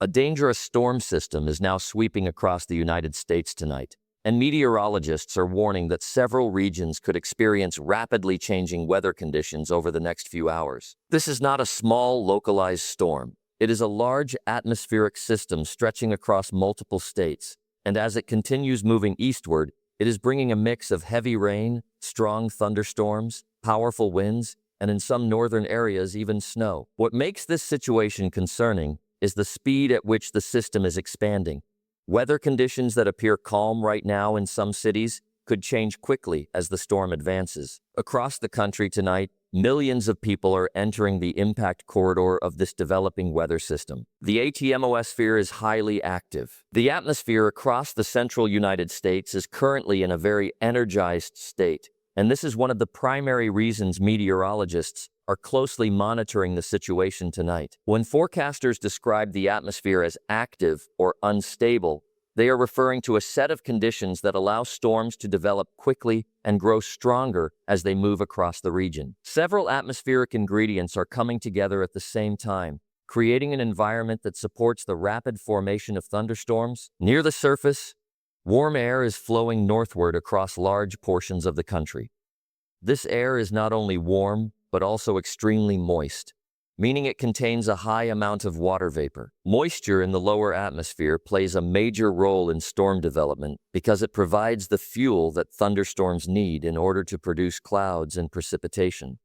A dangerous storm system is now sweeping across the United States tonight, and meteorologists are warning that several regions could experience rapidly changing weather conditions over the next few hours. This is not a small, localized storm. It is a large atmospheric system stretching across multiple states, and as it continues moving eastward, it is bringing a mix of heavy rain, strong thunderstorms, powerful winds, and in some northern areas, even snow. What makes this situation concerning is the speed at which the system is expanding. Weather conditions that appear calm right now in some cities could change quickly as the storm advances. Across the country tonight, millions of people are entering the impact corridor of this developing weather system. The atmosphere is highly active. The atmosphere across the central United States is currently in a very energized state, and this is one of the primary reasons meteorologists are closely monitoring the situation tonight. When forecasters describe the atmosphere as active or unstable, they are referring to a set of conditions that allow storms to develop quickly and grow stronger as they move across the region. Several atmospheric ingredients are coming together at the same time, creating an environment that supports the rapid formation of thunderstorms. Near the surface, warm air is flowing northward across large portions of the country. This air is not only warm, but also extremely moist, meaning it contains a high amount of water vapor. Moisture in the lower atmosphere plays a major role in storm development because it provides the fuel that thunderstorms need in order to produce clouds and precipitation.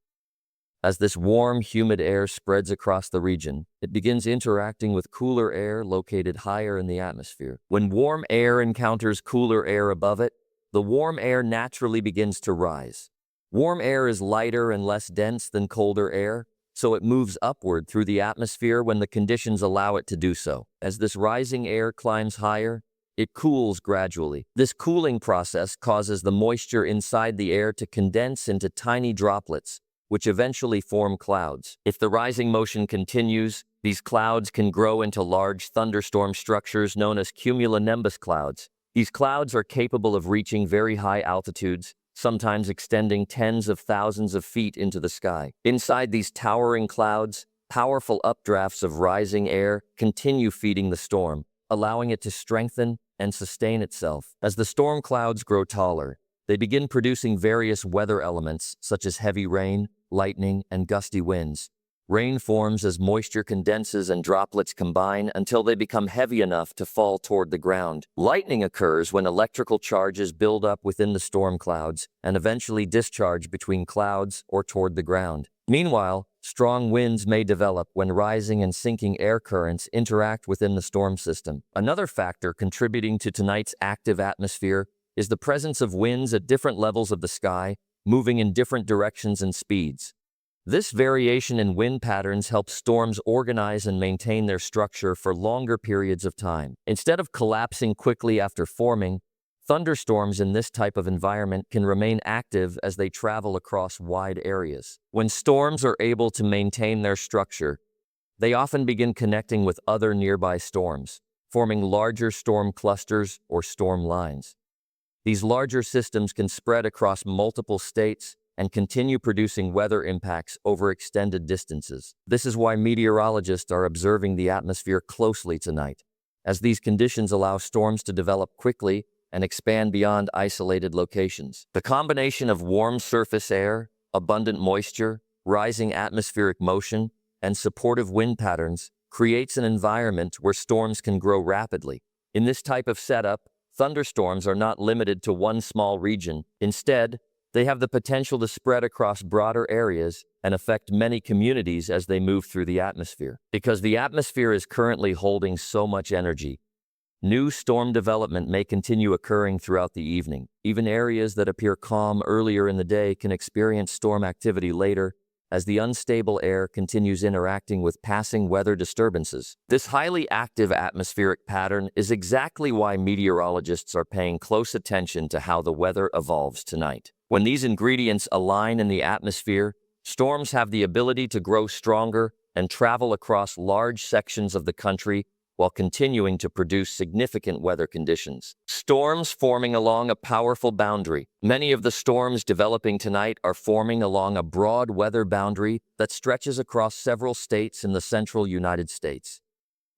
As this warm, humid air spreads across the region, it begins interacting with cooler air located higher in the atmosphere. When warm air encounters cooler air above it, the warm air naturally begins to rise. Warm air is lighter and less dense than colder air, so it moves upward through the atmosphere when the conditions allow it to do so. As this rising air climbs higher, it cools gradually. This cooling process causes the moisture inside the air to condense into tiny droplets, which eventually form clouds. If the rising motion continues, these clouds can grow into large thunderstorm structures known as cumulonimbus clouds. These clouds are capable of reaching very high altitudes, sometimes extending tens of thousands of feet into the sky. Inside these towering clouds, powerful updrafts of rising air continue feeding the storm, allowing it to strengthen and sustain itself. As the storm clouds grow taller, they begin producing various weather elements such as heavy rain, lightning, and gusty winds. Rain forms as moisture condenses and droplets combine until they become heavy enough to fall toward the ground. Lightning occurs when electrical charges build up within the storm clouds and eventually discharge between clouds or toward the ground. Meanwhile, strong winds may develop when rising and sinking air currents interact within the storm system. Another factor contributing to tonight's active atmosphere is the presence of winds at different levels of the sky, moving in different directions and speeds. This variation in wind patterns helps storms organize and maintain their structure for longer periods of time. Instead of collapsing quickly after forming, thunderstorms in this type of environment can remain active as they travel across wide areas. When storms are able to maintain their structure, they often begin connecting with other nearby storms, forming larger storm clusters or storm lines. These larger systems can spread across multiple states and continue producing weather impacts over extended distances. This is why meteorologists are observing the atmosphere closely tonight, as these conditions allow storms to develop quickly and expand beyond isolated locations. The combination of warm surface air, abundant moisture, rising atmospheric motion, and supportive wind patterns creates an environment where storms can grow rapidly. In this type of setup, thunderstorms are not limited to one small region. Instead, they have the potential to spread across broader areas and affect many communities as they move through the atmosphere. Because the atmosphere is currently holding so much energy, new storm development may continue occurring throughout the evening. Even areas that appear calm earlier in the day can experience storm activity later as the unstable air continues interacting with passing weather disturbances. This highly active atmospheric pattern is exactly why meteorologists are paying close attention to how the weather evolves tonight. When these ingredients align in the atmosphere, storms have the ability to grow stronger and travel across large sections of the country while continuing to produce significant weather conditions. Storms forming along a powerful boundary. Many of the storms developing tonight are forming along a broad weather boundary that stretches across several states in the central United States.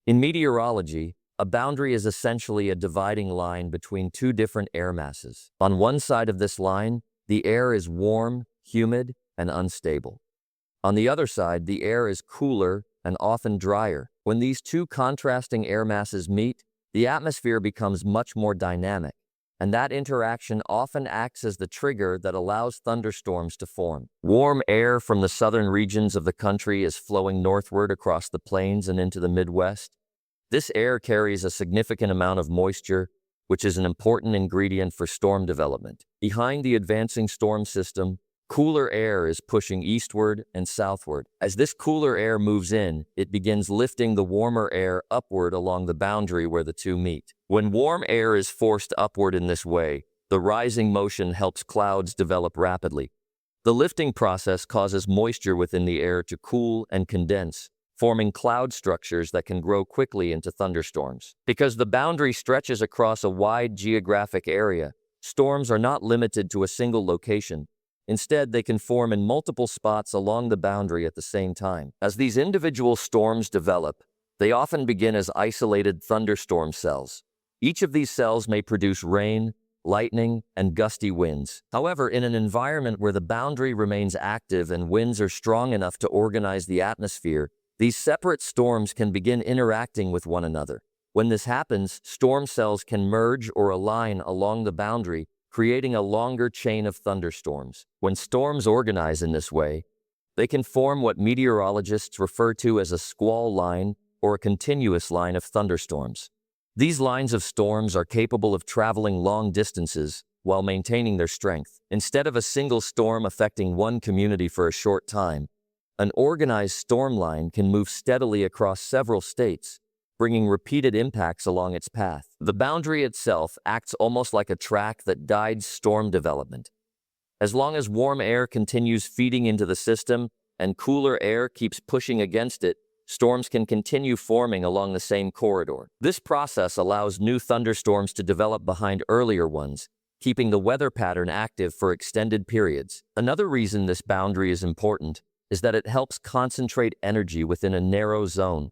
In meteorology, a boundary is essentially a dividing line between two different air masses. On one side of this line, the air is warm, humid, and unstable. On the other side, the air is cooler and often drier. When these two contrasting air masses meet, the atmosphere becomes much more dynamic, and that interaction often acts as the trigger that allows thunderstorms to form. Warm air from the southern regions of the country is flowing northward across the plains and into the Midwest. This air carries a significant amount of moisture, which is an important ingredient for storm development. Behind the advancing storm system, cooler air is pushing eastward and southward. As this cooler air moves in, it begins lifting the warmer air upward along the boundary where the two meet. When warm air is forced upward in this way, the rising motion helps clouds develop rapidly. The lifting process causes moisture within the air to cool and condense, forming cloud structures that can grow quickly into thunderstorms. Because the boundary stretches across a wide geographic area, storms are not limited to a single location. Instead, they can form in multiple spots along the boundary at the same time. As these individual storms develop, they often begin as isolated thunderstorm cells. Each of these cells may produce rain, lightning, and gusty winds. However, in an environment where the boundary remains active and winds are strong enough to organize the atmosphere, these separate storms can begin interacting with one another. When this happens, storm cells can merge or align along the boundary, creating a longer chain of thunderstorms. When storms organize in this way, they can form what meteorologists refer to as a squall line or a continuous line of thunderstorms. These lines of storms are capable of traveling long distances while maintaining their strength. Instead of a single storm affecting one community for a short time, an organized storm line can move steadily across several states, bringing repeated impacts along its path. The boundary itself acts almost like a track that guides storm development. As long as warm air continues feeding into the system and cooler air keeps pushing against it, storms can continue forming along the same corridor. This process allows new thunderstorms to develop behind earlier ones, keeping the weather pattern active for extended periods. Another reason this boundary is important is that it helps concentrate energy within a narrow zone.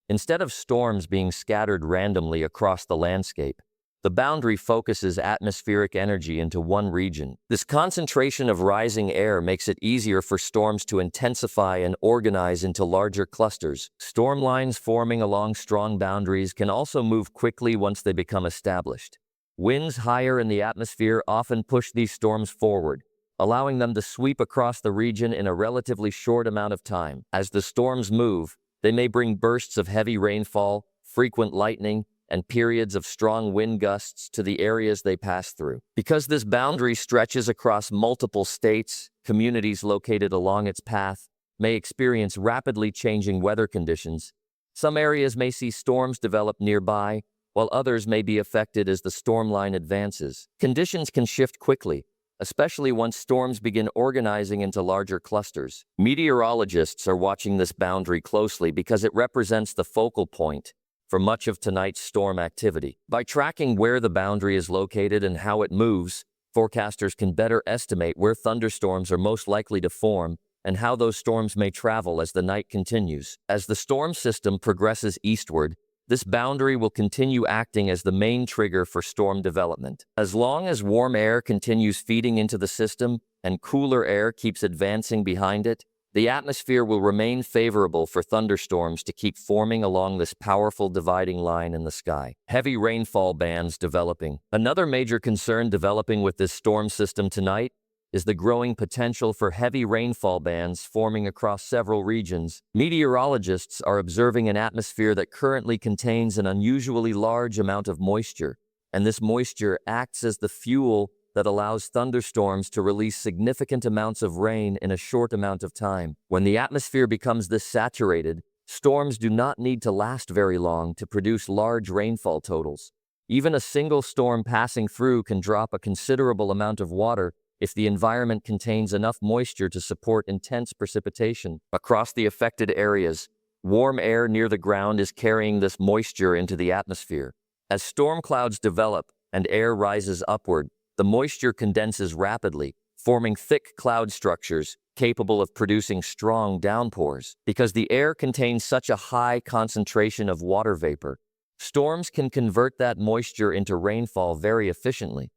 Instead of storms being scattered randomly across the landscape, the boundary focuses atmospheric energy into one region. This concentration of rising air makes it easier for storms to intensify and organize into larger clusters. Storm lines forming along strong boundaries can also move quickly once they become established. Winds higher in the atmosphere often push these storms forward, allowing them to sweep across the region in a relatively short amount of time. As the storms move, they may bring bursts of heavy rainfall, frequent lightning, and periods of strong wind gusts to the areas they pass through. Because this boundary stretches across multiple states, communities located along its path may experience rapidly changing weather conditions. Some areas may see storms develop nearby, while others may be affected as the storm line advances. Conditions can shift quickly, especially once storms begin organizing into larger clusters. Meteorologists are watching this boundary closely because it represents the focal point for much of tonight's storm activity. By tracking where the boundary is located and how it moves, forecasters can better estimate where thunderstorms are most likely to form and how those storms may travel as the night continues. As the storm system progresses eastward, this boundary will continue acting as the main trigger for storm development. As long as warm air continues feeding into the system and cooler air keeps advancing behind it, the atmosphere will remain favorable for thunderstorms to keep forming along this powerful dividing line in the sky. Heavy rainfall bands developing. Another major concern developing with this storm system tonight is the growing potential for heavy rainfall bands forming across several regions. Meteorologists are observing an atmosphere that currently contains an unusually large amount of moisture, and this moisture acts as the fuel that allows thunderstorms to release significant amounts of rain in a short amount of time. When the atmosphere becomes this saturated, storms do not need to last very long to produce large rainfall totals. Even a single storm passing through can drop a considerable amount of water if the environment contains enough moisture to support intense precipitation. Across the affected areas, warm air near the ground is carrying this moisture into the atmosphere. As storm clouds develop and air rises upward, the moisture condenses rapidly, forming thick cloud structures capable of producing strong downpours. Because the air contains such a high concentration of water vapor, storms can convert that moisture into rainfall very efficiently.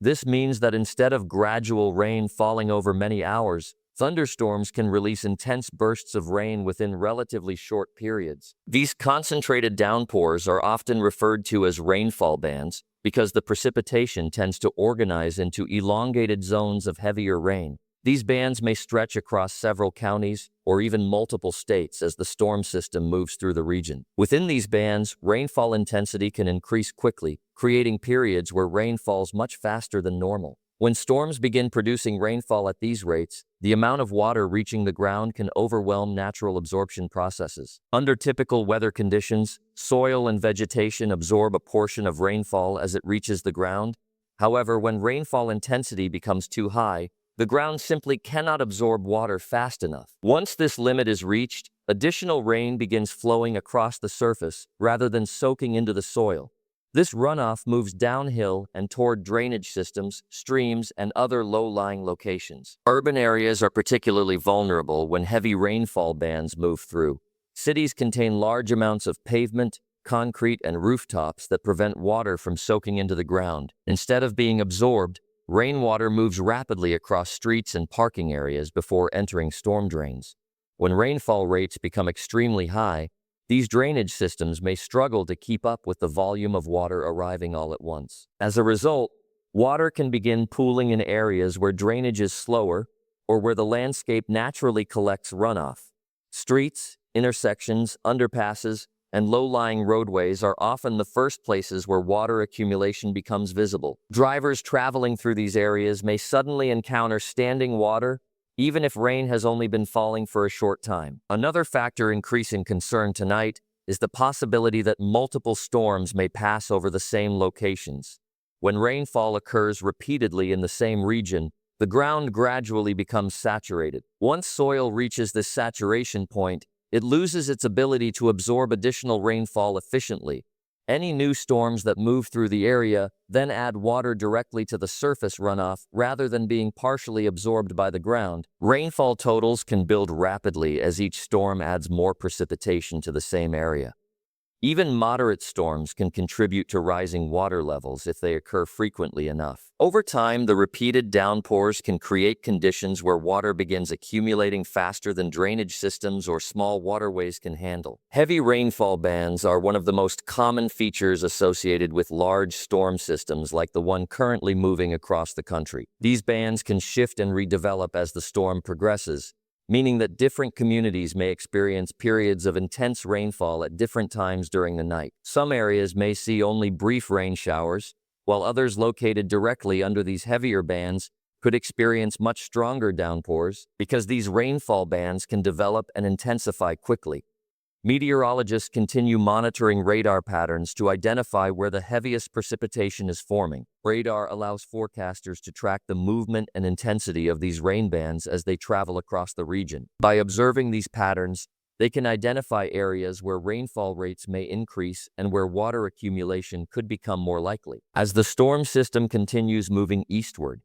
This means that instead of gradual rain falling over many hours, thunderstorms can release intense bursts of rain within relatively short periods. These concentrated downpours are often referred to as rainfall bands because the precipitation tends to organize into elongated zones of heavier rain. These bands may stretch across several counties or even multiple states as the storm system moves through the region. Within these bands, rainfall intensity can increase quickly, creating periods where rain falls much faster than normal. When storms begin producing rainfall at these rates, the amount of water reaching the ground can overwhelm natural absorption processes. Under typical weather conditions, soil and vegetation absorb a portion of rainfall as it reaches the ground. However, when rainfall intensity becomes too high, the ground simply cannot absorb water fast enough. Once this limit is reached, additional rain begins flowing across the surface rather than soaking into the soil. This runoff moves downhill and toward drainage systems, streams, and other low-lying locations. Urban areas are particularly vulnerable when heavy rainfall bands move through. Cities contain large amounts of pavement, concrete, and rooftops that prevent water from soaking into the ground. Instead of being absorbed, rainwater moves rapidly across streets and parking areas before entering storm drains. When rainfall rates become extremely high, these drainage systems may struggle to keep up with the volume of water arriving all at once. As a result, water can begin pooling in areas where drainage is slower or where the landscape naturally collects runoff. Streets, intersections, underpasses, and low-lying roadways are often the first places where water accumulation becomes visible. Drivers traveling through these areas may suddenly encounter standing water, even if rain has only been falling for a short time. Another factor increasing concern tonight is the possibility that multiple storms may pass over the same locations. When rainfall occurs repeatedly in the same region, the ground gradually becomes saturated. Once soil reaches this saturation point, it loses its ability to absorb additional rainfall efficiently. Any new storms that move through the area then add water directly to the surface runoff rather than being partially absorbed by the ground. Rainfall totals can build rapidly as each storm adds more precipitation to the same area. Even moderate storms can contribute to rising water levels if they occur frequently enough. Over time, the repeated downpours can create conditions where water begins accumulating faster than drainage systems or small waterways can handle. Heavy rainfall bands are one of the most common features associated with large storm systems like the one currently moving across the country. These bands can shift and redevelop as the storm progresses, meaning that different communities may experience periods of intense rainfall at different times during the night. Some areas may see only brief rain showers, while others located directly under these heavier bands could experience much stronger downpours because these rainfall bands can develop and intensify quickly. Meteorologists continue monitoring radar patterns to identify where the heaviest precipitation is forming. Radar allows forecasters to track the movement and intensity of these rain bands as they travel across the region. By observing these patterns, they can identify areas where rainfall rates may increase and where water accumulation could become more likely. As the storm system continues moving eastward,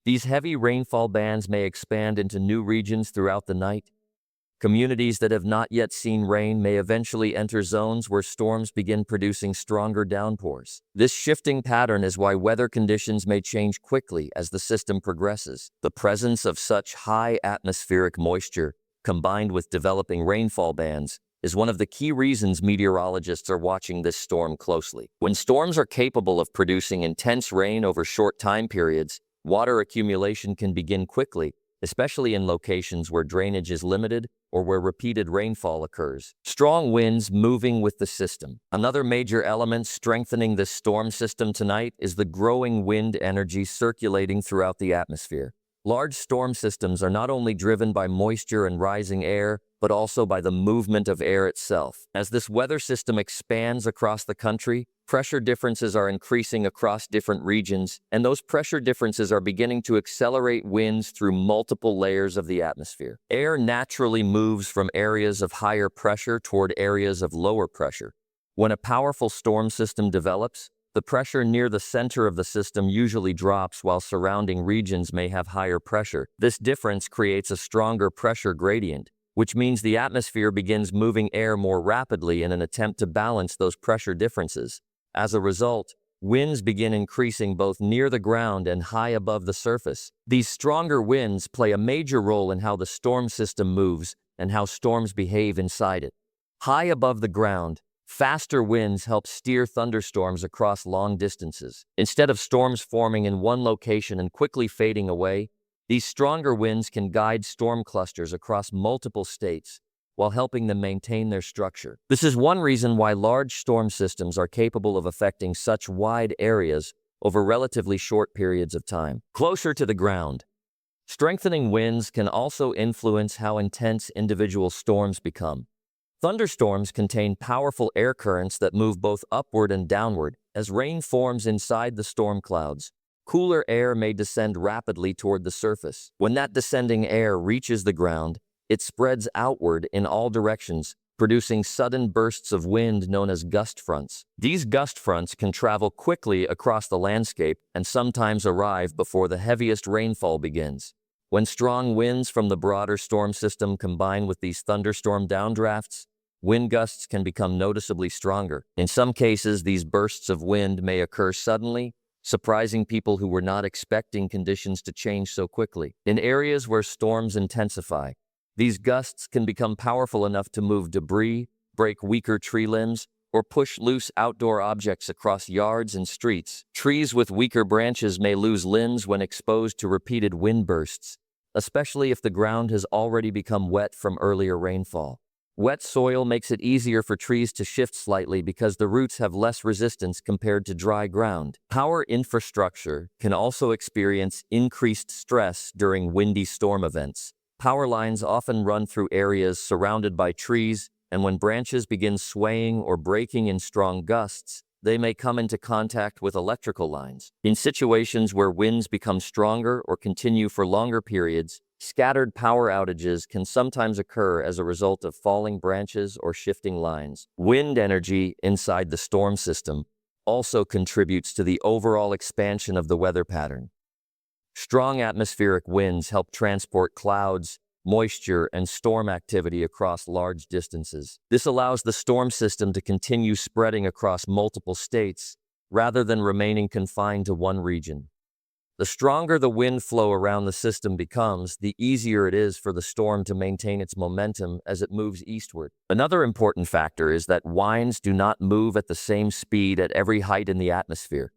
these heavy rainfall bands may expand into new regions throughout the night. Communities that have not yet seen rain may eventually enter zones where storms begin producing stronger downpours. This shifting pattern is why weather conditions may change quickly as the system progresses. The presence of such high atmospheric moisture, combined with developing rainfall bands, is one of the key reasons meteorologists are watching this storm closely. When storms are capable of producing intense rain over short time periods, water accumulation can begin quickly, especially in locations where drainage is limited or where repeated rainfall occurs. Strong winds moving with the system. Another major element strengthening this storm system tonight is the growing wind energy circulating throughout the atmosphere. Large storm systems are not only driven by moisture and rising air, but also by the movement of air itself. As this weather system expands across the country, pressure differences are increasing across different regions, and those pressure differences are beginning to accelerate winds through multiple layers of the atmosphere. Air naturally moves from areas of higher pressure toward areas of lower pressure. When a powerful storm system develops, The pressure near the center of the system usually drops while surrounding regions may have higher pressure. This difference creates a stronger pressure gradient, which means the atmosphere begins moving air more rapidly in an attempt to balance those pressure differences. As a result, winds begin increasing both near the ground and high above the surface. These stronger winds play a major role in how the storm system moves and how storms behave inside it. High above the ground, faster winds help steer thunderstorms across long distances. Instead of storms forming in one location and quickly fading away, these stronger winds can guide storm clusters across multiple states while helping them maintain their structure. This is one reason why large storm systems are capable of affecting such wide areas over relatively short periods of time. Closer to the ground, strengthening winds can also influence how intense individual storms become. Thunderstorms contain powerful air currents that move both upward and downward. As rain forms inside the storm clouds, cooler air may descend rapidly toward the surface. When that descending air reaches the ground, it spreads outward in all directions, producing sudden bursts of wind known as gust fronts. These gust fronts can travel quickly across the landscape and sometimes arrive before the heaviest rainfall begins. When strong winds from the broader storm system combine with these thunderstorm downdrafts, wind gusts can become noticeably stronger. In some cases, these bursts of wind may occur suddenly, surprising people who were not expecting conditions to change so quickly. In areas where storms intensify, these gusts can become powerful enough to move debris, break weaker tree limbs, or push loose outdoor objects across yards and streets. Trees with weaker branches may lose limbs when exposed to repeated wind bursts, especially if the ground has already become wet from earlier rainfall. Wet soil makes it easier for trees to shift slightly because the roots have less resistance compared to dry ground. Power infrastructure can also experience increased stress during windy storm events. Power lines often run through areas surrounded by trees, and when branches begin swaying or breaking in strong gusts, they may come into contact with electrical lines. In situations where winds become stronger or continue for longer periods, scattered power outages can sometimes occur as a result of falling branches or shifting lines. Wind energy inside the storm system also contributes to the overall expansion of the weather pattern. Strong atmospheric winds help transport clouds, moisture, and storm activity across large distances. This allows the storm system to continue spreading across multiple states rather than remaining confined to one region. The stronger the wind flow around the system becomes, the easier it is for the storm to maintain its momentum as it moves eastward. Another important factor is that winds do not move at the same speed at every height in the atmosphere.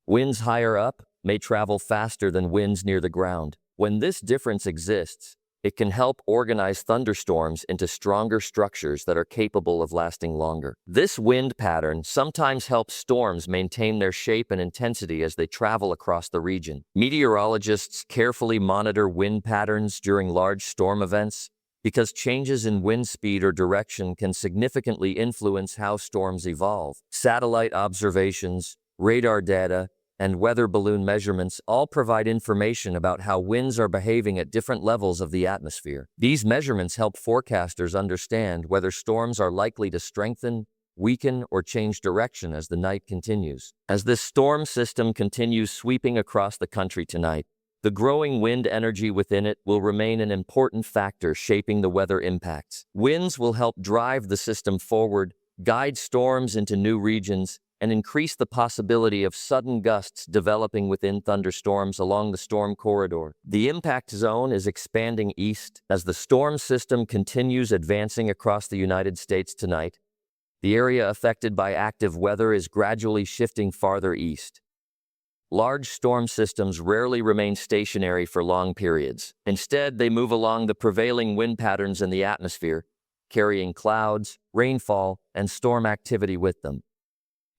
Winds higher up may travel faster than winds near the ground. When this difference exists, it can help organize thunderstorms into stronger structures that are capable of lasting longer. This wind pattern sometimes helps storms maintain their shape and intensity as they travel across the region. Meteorologists carefully monitor wind patterns during large storm events because changes in wind speed or direction can significantly influence how storms evolve. Satellite observations, radar data, and weather balloon measurements all provide information about how winds are behaving at different levels of the atmosphere. These measurements help forecasters understand whether storms are likely to strengthen, weaken, or change direction as the night continues. As this storm system continues sweeping across the country tonight, the growing wind energy within it will remain an important factor shaping the weather impacts. Winds will help drive the system forward, guide storms into new regions, and increase the possibility of sudden gusts developing within thunderstorms along the storm corridor. The impact zone is expanding east as the storm system continues advancing across the United States tonight. The area affected by active weather is gradually shifting farther east. Large storm systems rarely remain stationary for long periods. Instead, they move along the prevailing wind patterns in the atmosphere, carrying clouds, rainfall, and storm activity with them.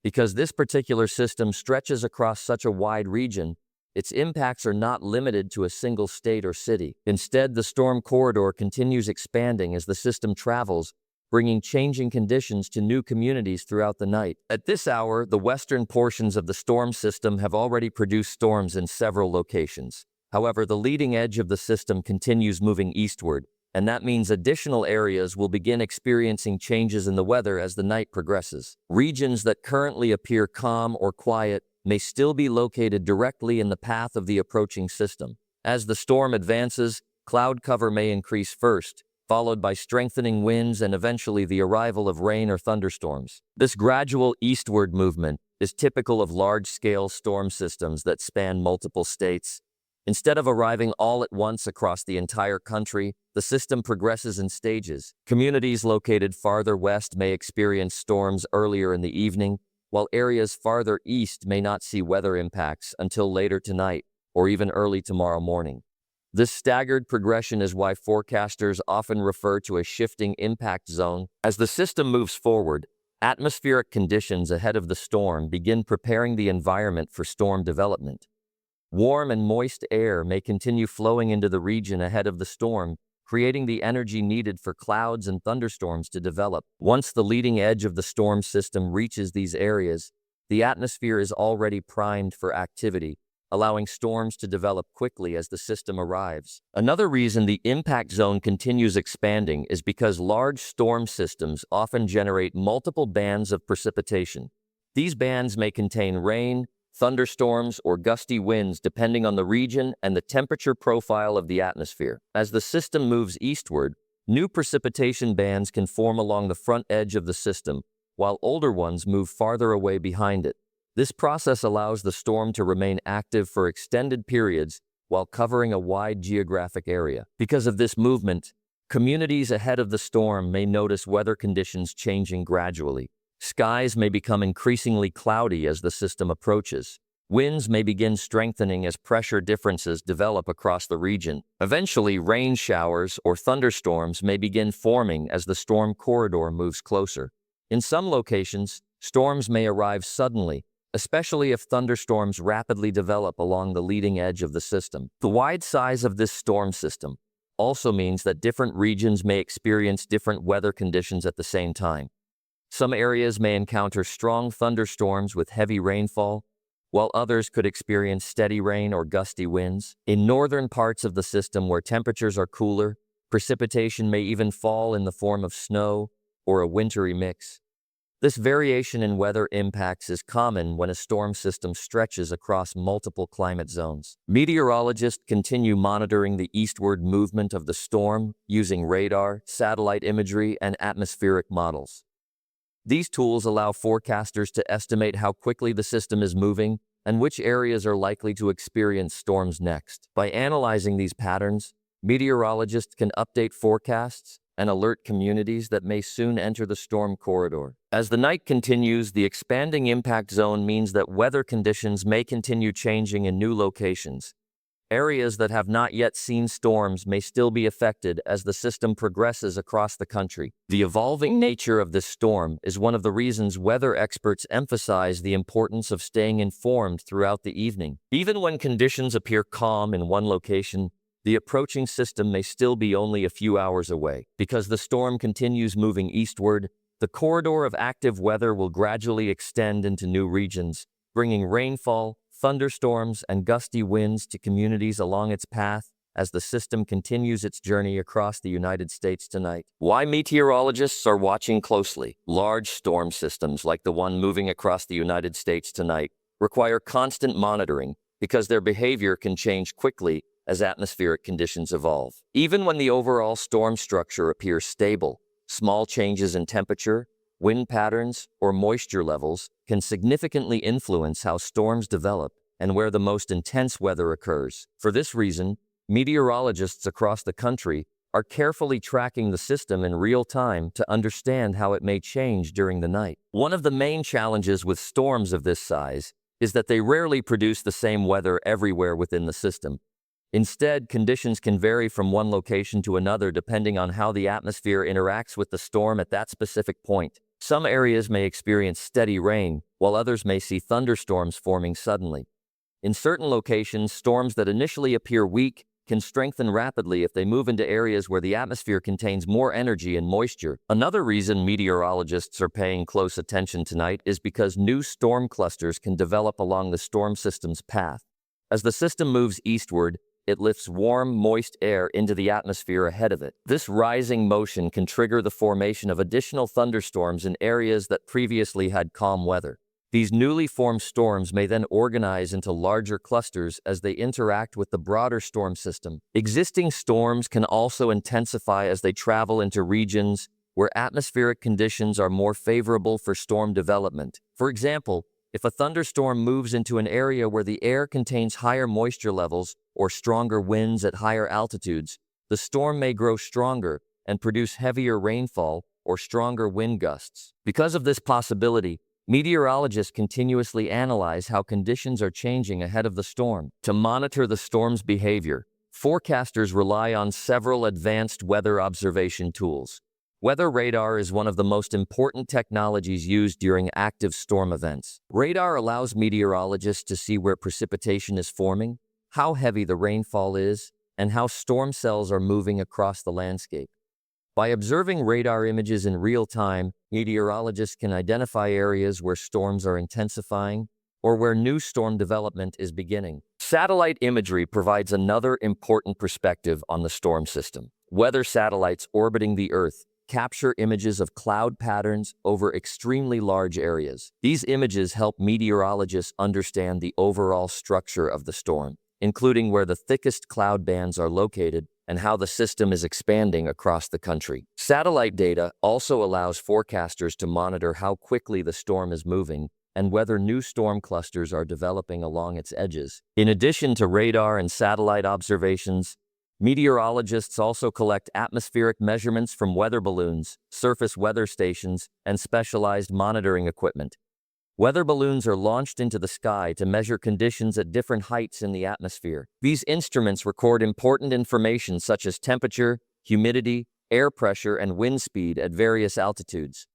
Because this particular system stretches across such a wide region, its impacts are not limited to a single state or city. Instead, the storm corridor continues expanding as the system travels, bringing changing conditions to new communities throughout the night. At this hour, the western portions of the storm system have already produced storms in several locations. However, the leading edge of the system continues moving eastward, and that means additional areas will begin experiencing changes in the weather as the night progresses. Regions that currently appear calm or quiet may still be located directly in the path of the approaching system. As the storm advances, cloud cover may increase first, followed by strengthening winds and eventually the arrival of rain or thunderstorms. This gradual eastward movement is typical of large-scale storm systems that span multiple states. Instead of arriving all at once across the entire country, the system progresses in stages. Communities located farther west may experience storms earlier in the evening, while areas farther east may not see weather impacts until later tonight or even early tomorrow morning. This staggered progression is why forecasters often refer to a shifting impact zone. As the system moves forward, atmospheric conditions ahead of the storm begin preparing the environment for storm development. Warm and moist air may continue flowing into the region ahead of the storm, creating the energy needed for clouds and thunderstorms to develop. Once the leading edge of the storm system reaches these areas, the atmosphere is already primed for activity, allowing storms to develop quickly as the system arrives. Another reason the impact zone continues expanding is because large storm systems often generate multiple bands of precipitation. These bands may contain rain, thunderstorms, or gusty winds depending on the region and the temperature profile of the atmosphere. As the system moves eastward, new precipitation bands can form along the front edge of the system, while older ones move farther away behind it. This process allows the storm to remain active for extended periods while covering a wide geographic area. Because of this movement, communities ahead of the storm may notice weather conditions changing gradually. Skies may become increasingly cloudy as the system approaches. Winds may begin strengthening as pressure differences develop across the region. Eventually, rain showers or thunderstorms may begin forming as the storm corridor moves closer. In some locations, storms may arrive suddenly, especially if thunderstorms rapidly develop along the leading edge of the system. The wide size of this storm system also means that different regions may experience different weather conditions at the same time. Some areas may encounter strong thunderstorms with heavy rainfall, while others could experience steady rain or gusty winds. In northern parts of the system where temperatures are cooler, precipitation may even fall in the form of snow or a wintry mix. This variation in weather impacts is common when a storm system stretches across multiple climate zones. Meteorologists continue monitoring the eastward movement of the storm using radar, satellite imagery, and atmospheric models. These tools allow forecasters to estimate how quickly the system is moving and which areas are likely to experience storms next. By analyzing these patterns, meteorologists can update forecasts and alert communities that may soon enter the storm corridor. As the night continues, the expanding impact zone means that weather conditions may continue changing in new locations. Areas that have not yet seen storms may still be affected as the system progresses across the country. The evolving nature of this storm is one of the reasons weather experts emphasize the importance of staying informed throughout the evening. Even when conditions appear calm in one location, the approaching system may still be only a few hours away. Because the storm continues moving eastward, the corridor of active weather will gradually extend into new regions, bringing rainfall, thunderstorms, and gusty winds to communities along its path as the system continues its journey across the United States tonight. Why meteorologists are watching closely. Large storm systems like the one moving across the United States tonight require constant monitoring because their behavior can change quickly as atmospheric conditions evolve. Even when the overall storm structure appears stable, small changes in temperature, wind patterns, or moisture levels can significantly influence how storms develop and where the most intense weather occurs. For this reason, meteorologists across the country are carefully tracking the system in real time to understand how it may change during the night. One of the main challenges with storms of this size is that they rarely produce the same weather everywhere within the system. Instead, conditions can vary from one location to another depending on how the atmosphere interacts with the storm at that specific point. Some areas may experience steady rain, while others may see thunderstorms forming suddenly. In certain locations, storms that initially appear weak can strengthen rapidly if they move into areas where the atmosphere contains more energy and moisture. Another reason meteorologists are paying close attention tonight is because new storm clusters can develop along the storm system's path. As the system moves eastward, it lifts warm, moist air into the atmosphere ahead of it. This rising motion can trigger the formation of additional thunderstorms in areas that previously had calm weather. These newly formed storms may then organize into larger clusters as they interact with the broader storm system. Existing storms can also intensify as they travel into regions where atmospheric conditions are more favorable for storm development. For example, if a thunderstorm moves into an area where the air contains higher moisture levels or stronger winds at higher altitudes, the storm may grow stronger and produce heavier rainfall or stronger wind gusts. Because of this possibility, meteorologists continuously analyze how conditions are changing ahead of the storm. To monitor the storm's behavior, forecasters rely on several advanced weather observation tools. Weather radar is one of the most important technologies used during active storm events. Radar allows meteorologists to see where precipitation is forming, how heavy the rainfall is, and how storm cells are moving across the landscape. By observing radar images in real time, meteorologists can identify areas where storms are intensifying or where new storm development is beginning. Satellite imagery provides another important perspective on the storm system. Weather satellites orbiting the Earth capture images of cloud patterns over extremely large areas. These images help meteorologists understand the overall structure of the storm, including where the thickest cloud bands are located and how the system is expanding across the country. Satellite data also allows forecasters to monitor how quickly the storm is moving and whether new storm clusters are developing along its edges. In addition to radar and satellite observations, meteorologists also collect atmospheric measurements from weather balloons, surface weather stations, and specialized monitoring equipment. Weather balloons are launched into the sky to measure conditions at different heights in the atmosphere. These instruments record important information such as temperature, humidity, air pressure, and wind speed at various altitudes.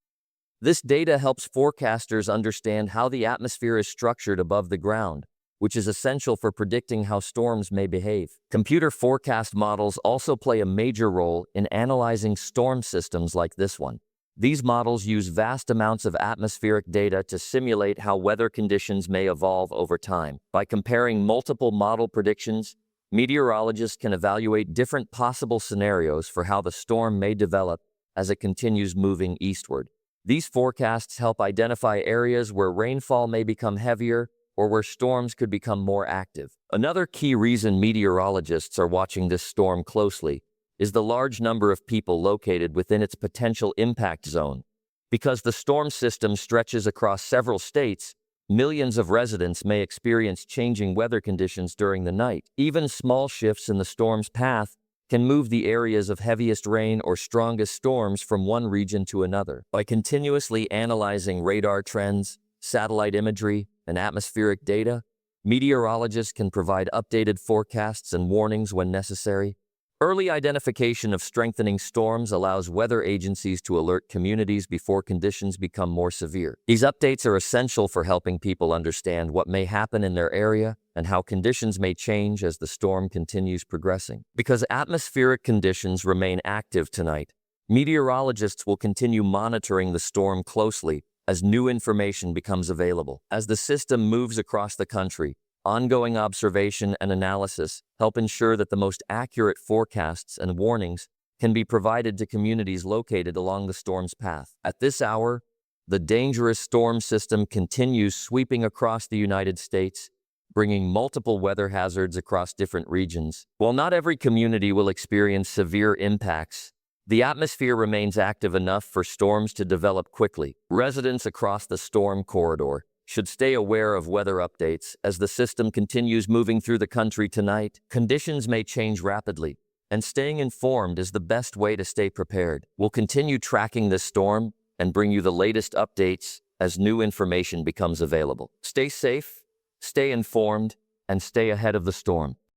This data helps forecasters understand how the atmosphere is structured above the ground, which is essential for predicting how storms may behave. Computer forecast models also play a major role in analyzing storm systems like this one. These models use vast amounts of atmospheric data to simulate how weather conditions may evolve over time. By comparing multiple model predictions, meteorologists can evaluate different possible scenarios for how the storm may develop as it continues moving eastward. These forecasts help identify areas where rainfall may become heavier or where storms could become more active. Another key reason meteorologists are watching this storm closely is the large number of people located within its potential impact zone. Because the storm system stretches across several states, millions of residents may experience changing weather conditions during the night. Even small shifts in the storm's path can move the areas of heaviest rain or strongest storms from one region to another. By continuously analyzing radar trends, satellite imagery, and atmospheric data, meteorologists can provide updated forecasts and warnings when necessary. Early identification of strengthening storms allows weather agencies to alert communities before conditions become more severe. These updates are essential for helping people understand what may happen in their area and how conditions may change as the storm continues progressing. Because atmospheric conditions remain active tonight, meteorologists will continue monitoring the storm closely as new information becomes available. As the system moves across the country, ongoing observation and analysis help ensure that the most accurate forecasts and warnings can be provided to communities located along the storm's path. At this hour, the dangerous storm system continues sweeping across the United States, bringing multiple weather hazards across different regions. While not every community will experience severe impacts, the atmosphere remains active enough for storms to develop quickly. Residents across the storm corridor should stay aware of weather updates as the system continues moving through the country tonight. Conditions may change rapidly, and staying informed is the best way to stay prepared. We'll continue tracking this storm and bring you the latest updates as new information becomes available. Stay safe, stay informed, and stay ahead of the storm.